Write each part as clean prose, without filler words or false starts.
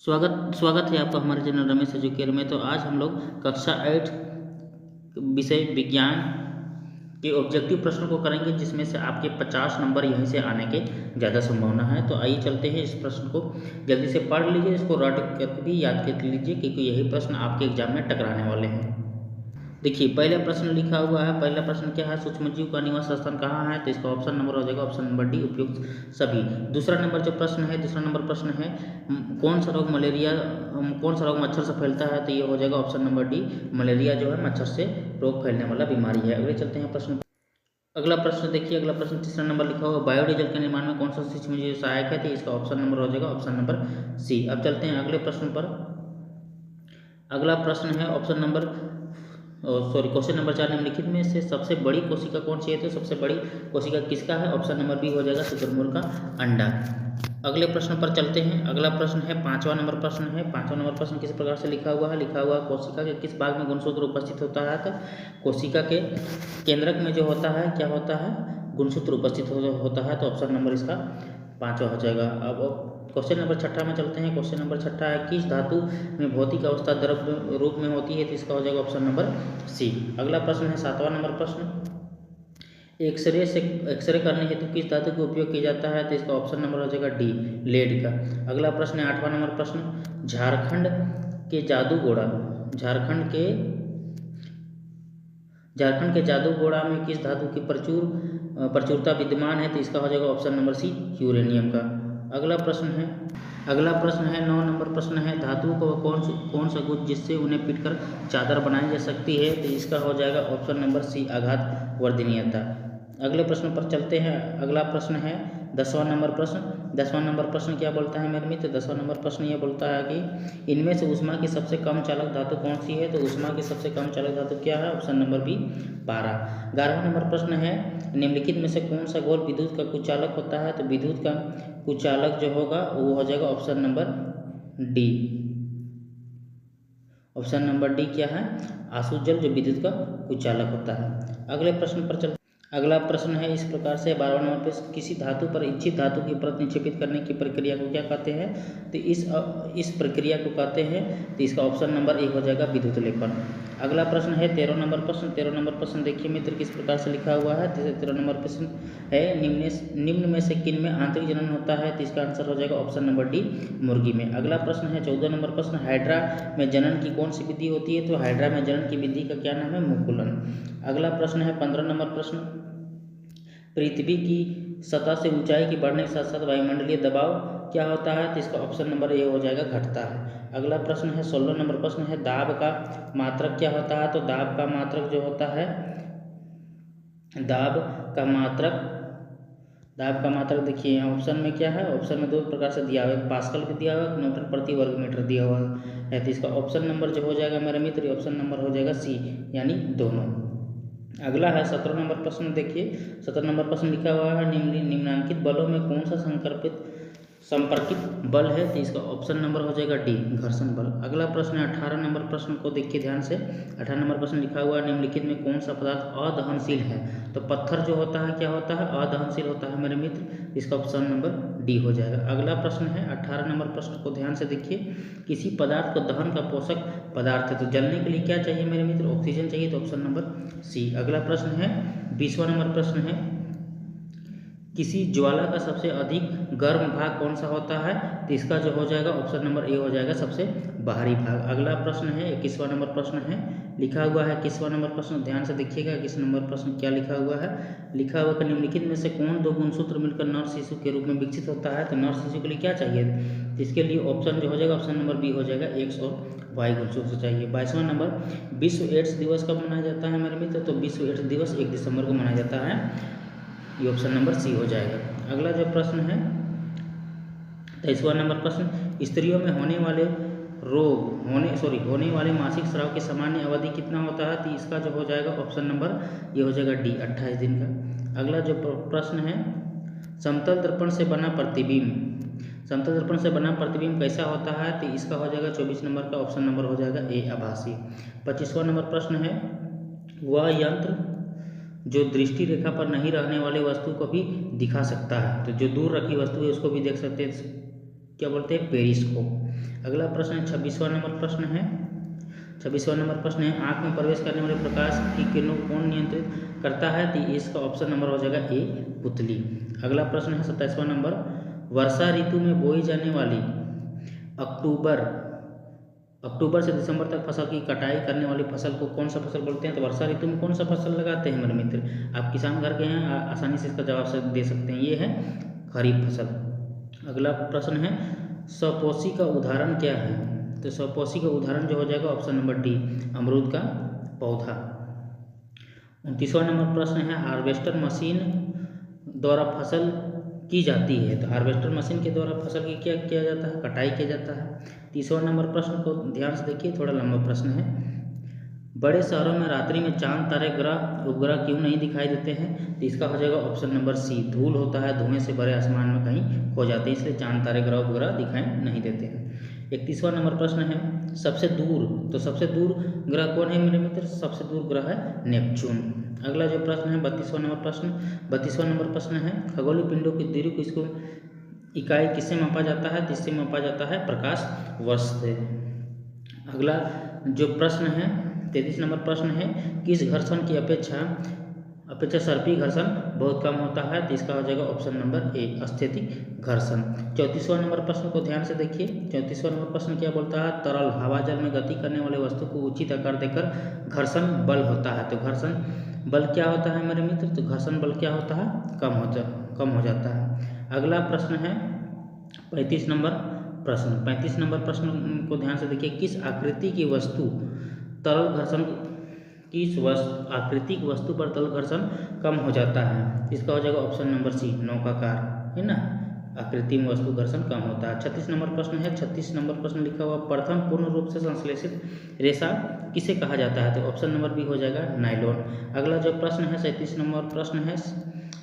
स्वागत स्वागत है आपका हमारे चैनल रमेश एजुकेयर में। तो आज हम लोग कक्षा 8 विषय विज्ञान के ऑब्जेक्टिव प्रश्न को करेंगे, जिसमें से आपके 50 नंबर यहीं से आने के ज़्यादा संभावना है। तो आइए चलते हैं, इस प्रश्न को जल्दी से पढ़ लीजिए, इसको रट करके भी याद कर लीजिए, क्योंकि यही प्रश्न आपके एग्जाम में टकराने वाले हैं। देखिए, पहला प्रश्न लिखा हुआ है। पहला प्रश्न क्या है? सूक्ष्मजीव का निवास स्थान कहाँ है? तो इसका ऑप्शन नंबर हो जाएगा ऑप्शन नंबर डी, उपयुक्त सभी। दूसरा नंबर जो प्रश्न है, दूसरा नंबर प्रश्न है कौन सा रोग मच्छर से फैलता है? तो ये हो जाएगा ऑप्शन नंबर डी, मलेरिया जो है मच्छर से रोग फैलने वाला बीमारी है। अगले चलते हैं प्रश्न। अगला प्रश्न देखिए, अगला प्रश्न तीसरा नंबर लिखा हुआ, बायोडीजल के निर्माण में कौन सा सूक्ष्मजीव सहायक है? तो इसका ऑप्शन नंबर हो जाएगा ऑप्शन नंबर सी। अब चलते हैं अगले प्रश्न पर। अगला प्रश्न है ऑप्शन नंबर क्वेश्चन नंबर 4, निम्नलिखित में से सबसे बड़ी कोशिका कौन सी है? तो सबसे बड़ी कोशिका किसका है? ऑप्शन नंबर बी हो जाएगा शुतुरमुर्ग का अंडा। अगले प्रश्न पर चलते हैं। अगला प्रश्न है 5वां नंबर प्रश्न है। 5वां नंबर प्रश्न किस प्रकार से लिखा हुआ है? लिखा हुआ कोशिका के किस भाग में गुणसूत्र उपस्थित होता है? तो कोशिका के केंद्रक में जो होता है क्या होता है? गुणसूत्र उपस्थित होता है। तो ऑप्शन नंबर इसका 5वां हो जाएगा। अब क्वेश्चन नंबर 6 में चलते हैं। क्वेश्चन नंबर 6 है, किस धातु में भौतिक अवस्था द्रव रूप में होती है? तो इसका हो जाएगा ऑप्शन नंबर सी। अगला प्रश्न है 7वां नंबर प्रश्न, एक्सरे करने हेतु किस धातु का उपयोग किया जाता है? तो इसका ऑप्शन नंबर हो जाएगा डी, लेड का। अगला प्रश्न है 8वां नंबर प्रश्न, झारखंड के जादूगोड़ा में किस धातु की प्रचुरता विद्यमान है? तो इसका हो जाएगा ऑप्शन नंबर सी, यूरेनियम का। अगला प्रश्न है 9 नंबर प्रश्न है, धातुओं को कौन सा गुण जिससे उन्हें पीटकर चादर बनाई जा सकती है? तो इसका हो जाएगा ऑप्शन नंबर सी, आघात वर्धनीयता। अगले प्रश्न पर चलते हैं। अगला प्रश्न है 10वां नंबर प्रश्न। 10वां नंबर प्रश्न क्या बोलता है मेरे मित्र? 10वां नंबर प्रश्न ये बोलता है कि इनमें से ऊष्मा की सबसे कम चालक धातु कौन सी है? तो ऊष्मा की सबसे कम चालक धातु क्या है? ऑप्शन नंबर बी, पारा। 11वां नंबर प्रश्न है, निम्नलिखित में से कौन सा गोल विद्युत का कुचालक होता है? तो विद्युत का कुचालक जो होगा वो हो जाएगा option number D. Option number D क्या है? आसुत जल जो विद्युत का कुचालक होता है। अगले प्रश्न पर चल। अगला प्रश्न है इस प्रकार से 12वां नंबर पे, किसी धातु पर इच्छित धातु की परत निक्षेपित करने की प्रक्रिया को क्या कहते हैं? तो इस प्रक्रिया को कहते हैं, तो इसका ऑप्शन नंबर ए हो जाएगा विद्युत लेपन। अगला प्रश्न है 13 नंबर प्रश्न। 13 नंबर प्रश्न देखिए मित्र, किस प्रकार से लिखा हुआ है। 13 नंबर प्रश्न है, निम्न में से किन में आंतरिक जनन होता है? तो इसका आंसर हो जाएगा ऑप्शन नंबर डी, मुर्गी में। अगला प्रश्न है 14 नंबर प्रश्न, हाइड्रा में जनन की कौन सी विधि होती है? तो हाइड्रा में जनन की विधि का क्या नाम है? मुकुलन। अगला प्रश्न है 15 नंबर प्रश्न, पृथ्वी की सतह से ऊंचाई की बढ़ने के साथ साथ वायुमंडलीय दबाव क्या होता है? तो इसका ऑप्शन नंबर ए हो जाएगा, घटता है। अगला प्रश्न है 16 नंबर प्रश्न है, दाब का मात्रक क्या होता है? तो दाब का मात्रक जो होता है, दाब का मात्रक देखिए यहाँ ऑप्शन में क्या है? ऑप्शन में दो प्रकार से दिया हुआ है, पास्कल भी दिया हुआ है, न्यूटन प्रति वर्ग मीटर दिया हुआ है। तो इसका ऑप्शन नंबर जो हो जाएगा मेरे मित्र, ऑप्शन नंबर हो जाएगा सी, यानी दोनों। अगला है 17 नंबर प्रश्न देखिए। 17 नंबर प्रश्न लिखा हुआ है, निम्नलिखित बलों में कौन सा संपर्कित बल है? तो इसका ऑप्शन नंबर हो जाएगा डी, घर्षण बल। अगला प्रश्न है 18 नंबर प्रश्न को देखिए ध्यान से। 18 नंबर प्रश्न लिखा हुआ है, निम्नलिखित में कौन सा पदार्थ अदहनशील है? तो पत्थर जो होता है क्या होता है? अदहनशील होता है मेरे मित्र। इसका ऑप्शन नंबर डी हो जाएगा। अगला प्रश्न है 18 नंबर प्रश्न को ध्यान से देखिए, किसी पदार्थ को दहन का पोषक पदार्थ है, तो जलने के लिए क्या चाहिए मेरे मित्र? ऑक्सीजन चाहिए। तो ऑप्शन नंबर सी। अगला प्रश्न है 20वां नंबर प्रश्न है, किसी ज्वाला का सबसे अधिक गर्म भाग कौन सा होता है? तो इसका जो हो जाएगा ऑप्शन नंबर ए हो जाएगा, सबसे बाहरी भाग। अगला प्रश्न है 21वां नंबर प्रश्न है, लिखा हुआ है 21वां नंबर प्रश्न, ध्यान से देखिएगा 21 नंबर प्रश्न क्या लिखा हुआ है। लिखा हुआ कि निम्नलिखित में से कौन दो गुणसूत्र मिलकर नर शिशु के रूप में विकसित होता है? तो नर शिशु के लिए क्या चाहिए? तो इसके लिए ऑप्शन जो हो जाएगा ऑप्शन नंबर बी हो जाएगा, एक्स और वाई गुणसूत्र चाहिए। 22वां नंबर, विश्व एड्स दिवस कब मनाया जाता है मेरे मित्र? तो विश्व एड्स दिवस 1 दिसंबर को मनाया जाता है। ये ऑप्शन नंबर सी हो जाएगा। अगला जो प्रश्न है 23वां नंबर प्रश्न, स्त्रियों में होने वाले मासिक स्राव की सामान्य अवधि कितना होता है? तो इसका जो हो जाएगा ऑप्शन नंबर ये हो जाएगा डी, 28 दिन का। अगला जो प्रश्न है, समतल दर्पण से बना प्रतिबिंब कैसा होता है? तो इसका हो जाएगा 24 नंबर का, ऑप्शन नंबर हो जाएगा ए, आभासी। 25वां नंबर प्रश्न है, वह यंत्र जो दृष्टि रेखा पर नहीं रहने वाले वस्तु को भी दिखा सकता है, तो जो दूर रखी वस्तु है उसको भी देख सकते हैं, क्या बोलते हैं? पेरिस्कोप। अगला प्रश्न है 26वां नंबर प्रश्न है। 26वां नंबर प्रश्न है आँख में प्रवेश करने वाले प्रकाश की किरणों को कौन नियंत्रित करता है? तो इसका ऑप्शन नंबर हो जाएगा ए, पुतली। अगला प्रश्न है 27वां नंबर, वर्षा ऋतु में बोई जाने वाली अक्टूबर से दिसंबर तक फसल की कटाई करने वाली फसल को कौन सा फसल बोलते हैं? तो वर्षा ऋतु में कौन सा फसल लगाते हैं मेरे मित्र? आप किसान घर के हैं, आसानी से इसका जवाब दे सकते हैं, ये है खरीफ फसल। अगला प्रश्न है स्वपोषी का उदाहरण क्या है? तो स्वपोषी का उदाहरण जो हो जाएगा ऑप्शन नंबर डी, अमरूद का पौधा। 29वां नंबर प्रश्न है हार्वेस्टर मशीन द्वारा फसल की जाती है। तो हार्वेस्टर मशीन के द्वारा फसल की क्या किया जाता है? कटाई किया जाता है। 30वां नंबर प्रश्न को ध्यान से देखिए, थोड़ा लंबा प्रश्न है। बड़े शहरों में रात्रि में चांद, तारे, ग्रह, उपग्रह क्यों नहीं दिखाई देते हैं? तो इसका हो जाएगा ऑप्शन नंबर सी, धूल होता है, धुएं से भरे आसमान में कहीं खो जाते हैं, इसलिए चांद, तारे, ग्रह, उपग्रह दिखाई नहीं देते हैं। 31वां नंबर प्रश्न है सबसे दूर, तो सबसे दूर ग्रह कौन है मेरे मित्र? सबसे दूर ग्रह है नेपच्यून। अगला जो प्रश्न है 32वां नंबर प्रश्न है खगोलीय पिंडों की दूरी को इसको इकाई किससे मापा जाता है? तो इससे मापा जाता है प्रकाश वर्ष से। अगला जो प्रश्न है 33 नंबर प्रश्न है किस घर्षण की अपेक्षा सर्पी घर्षण बहुत कम होता है? तो इसका हो जाएगा ऑप्शन नंबर ए, स्थैतिक घर्षण। 34वां नंबर प्रश्न को ध्यान से देखिए। 34वां नंबर प्रश्न क्या बोलता है? तरल हवा जल में गति करने वाले वस्तु को उचित आकार देकर घर्षण बल होता है। तो घर्षण बल क्या होता है मेरे मित्र? तो घर्षण बल क्या होता है? कम हो जाता है। अगला प्रश्न है 35 नंबर प्रश्न। 35 नंबर प्रश्न को ध्यान से देखिए, किस आकृति की वस्तु तरल घर्षण आकृतिक वस्तु पर तरल घर्षण कम हो जाता है? इसका हो जाएगा ऑप्शन नंबर सी, नौकाकार, है ना, आकृति में वस्तु घर्षण कम होता है। 36 नंबर प्रश्न है। 36 नंबर प्रश्न लिखा हुआ प्रथम पूर्ण रूप से संश्लेषित रेशा किसे कहा जाता है? तो ऑप्शन नंबर बी हो जाएगा नायलॉन। अगला जो प्रश्न है 37 नंबर प्रश्न है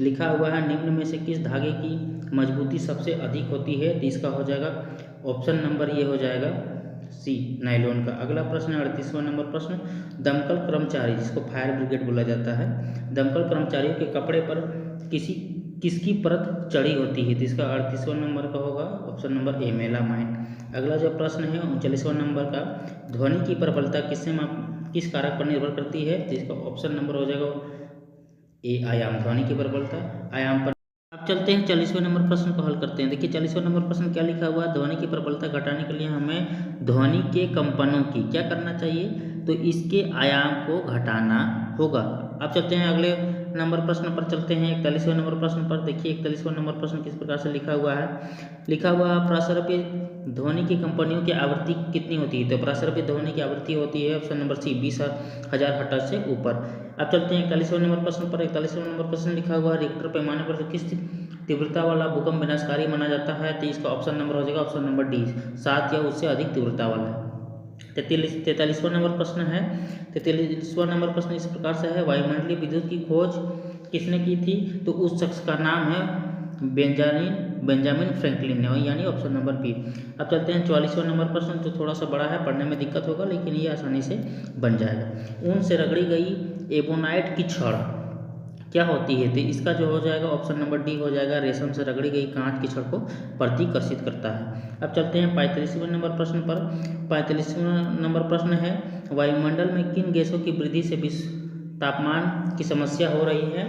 लिखा हुआ है निम्न में से किस धागे की मजबूती सबसे अधिक होती है? तो इसका हो जाएगा ऑप्शन नंबर ये हो जाएगा सी, नायलॉन का। अगला प्रश्न है 38वां नंबर प्रश्न, दमकल कर्मचारी जिसको फायर ब्रिगेड बोला जाता है, दमकल कर्मचारियों के कपड़े पर किसकी परत चढ़ी होती है? तो इसका 38वां नंबर का होगा ऑप्शन नंबर ए, मेलामाइन। अगला जो प्रश्न है 39वां नंबर का, ध्वनि की प्रबलता किस कारक पर निर्भर करती है? तो इसका ऑप्शन नंबर हो जाएगा ए, आयाम, ध्वनि की प्रबलता आयाम पर। अब चलते हैं 40वें नंबर प्रश्न को हल करते हैं। देखिए 40वां नंबर प्रश्न क्या लिखा हुआ है? ध्वनि की प्रबलता घटाने के लिए हमें ध्वनि के कंपनों की क्या करना चाहिए? तो इसके आयाम को घटाना होगा। अब चलते हैं अगले नंबर प्रश्न पर चलते हैं 41वें नंबर प्रश्न पर। देखिए 41वां नंबर प्रश्न किस प्रकार से लिखा हुआ है? प्रसर्पित ध्वनि की कंपनियों की आवृत्ति कितनी होती है? तो प्रसर्पित ध्वनि की आवृत्ति होती है ऑप्शन नंबर सी, 20,000 हर्ट्ज से ऊपर। अब चलते हैं 41वें नंबर प्रश्न पर। 41वां नंबर प्रश्न लिखा हुआ है रिक्टर पैमाने पर किस तीव्रता वाला भूकंप विनाशकारी माना जाता है? तो इसका ऑप्शन नंबर हो जाएगा ऑप्शन नंबर डी, 7 या उससे अधिक तीव्रता वाला। 43वां नंबर प्रश्न है। 43वां नंबर प्रश्न इस प्रकार से है, वायुमंडलीय विद्युत की खोज किसने की थी? तो उस शख्स का नाम है बेंजामिन फ्रैंकलिन ने, यानी ऑप्शन नंबर बी। अब चलते हैं 44वां नंबर प्रश्न, जो थोड़ा सा बड़ा है, पढ़ने में दिक्कत होगा लेकिन ये आसानी से बन जाएगा। ऊन से रगड़ी गई एबोनाइट की छड़ क्या होती है? तो इसका जो हो जाएगा ऑप्शन नंबर डी हो जाएगा, रेशम से रगड़ी गई कांच की छड़ को प्रतिकर्षित करता है। अब चलते हैं 45वें नंबर प्रश्न पर। 45वां नंबर प्रश्न है, वायुमंडल में किन गैसों की वृद्धि से तापमान की समस्या हो रही है?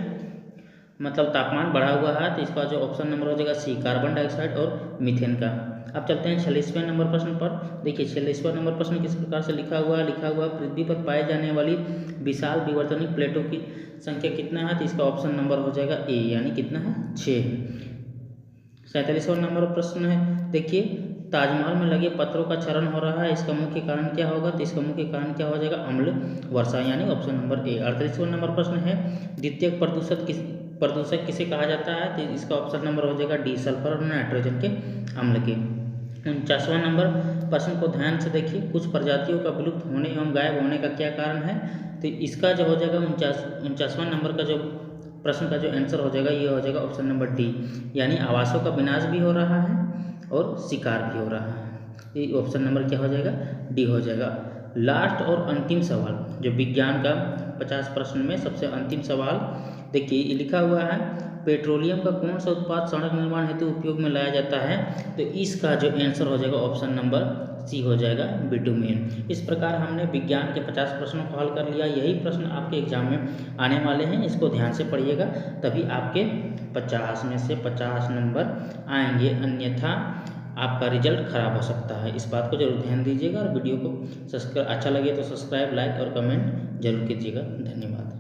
मतलब तापमान बढ़ा हुआ है। तो इसका जो ऑप्शन नंबर हो जाएगा सी, कार्बन डाइऑक्साइड और मीथेन का। अब चलते हैं 46वें नंबर प्रश्न पर। देखिए 46वां नंबर प्रश्न किस प्रकार से लिखा हुआ है? पृथ्वी पर पाए जाने वाली विशाल विवर्तनिक प्लेटों की संख्या कितना है? तो इसका ऑप्शन नंबर हो जाएगा ए, यानी कितना है? 6 है। 47वां नंबर प्रश्न है, देखिए ताजमहल में लगे पत्थरों का क्षरण हो रहा है, इसका मुख्य कारण क्या होगा? तो इसका मुख्य कारण क्या हो जाएगा? अम्ल वर्षा, यानी ऑप्शन नंबर ए। 48वां नंबर प्रश्न है, द्वितीयक प्रदूषक किसे कहा जाता है? तो इसका ऑप्शन नंबर हो जाएगा डी, सल्फर और नाइट्रोजन के अम्ल के। 49वां नंबर प्रश्न को ध्यान से देखिए, कुछ प्रजातियों का विलुप्त होने एवं गायब होने का क्या कारण है? तो इसका जो हो जाएगा 49वां नंबर का जो प्रश्न का जो आंसर हो जाएगा ये हो जाएगा ऑप्शन नंबर डी, यानी आवासों का विनाश भी हो रहा है और शिकार भी हो रहा है। ये ऑप्शन नंबर क्या हो जाएगा? डी हो जाएगा। लास्ट और अंतिम सवाल जो विज्ञान का 50 प्रश्न में सबसे अंतिम सवाल देखिए ये लिखा हुआ है पेट्रोलियम का कौन सा उत्पाद सड़क निर्माण हेतु उपयोग में लाया जाता है, तो इसका जो आंसर हो जाएगा ऑप्शन नंबर सी हो जाएगा बिटुमेन। इस प्रकार हमने विज्ञान के 50 प्रश्नों को हल कर लिया। यही प्रश्न आपके एग्जाम में आने वाले हैं, इसको ध्यान से पढ़िएगा तभी आपके 50 में से 50 नंबर आएंगे, अन्यथा आपका रिजल्ट खराब हो सकता है। इस बात को जरूर ध्यान दीजिएगा और वीडियो को अच्छा लगे तो सब्सक्राइब, लाइक और कमेंट जरूर कीजिएगा। धन्यवाद।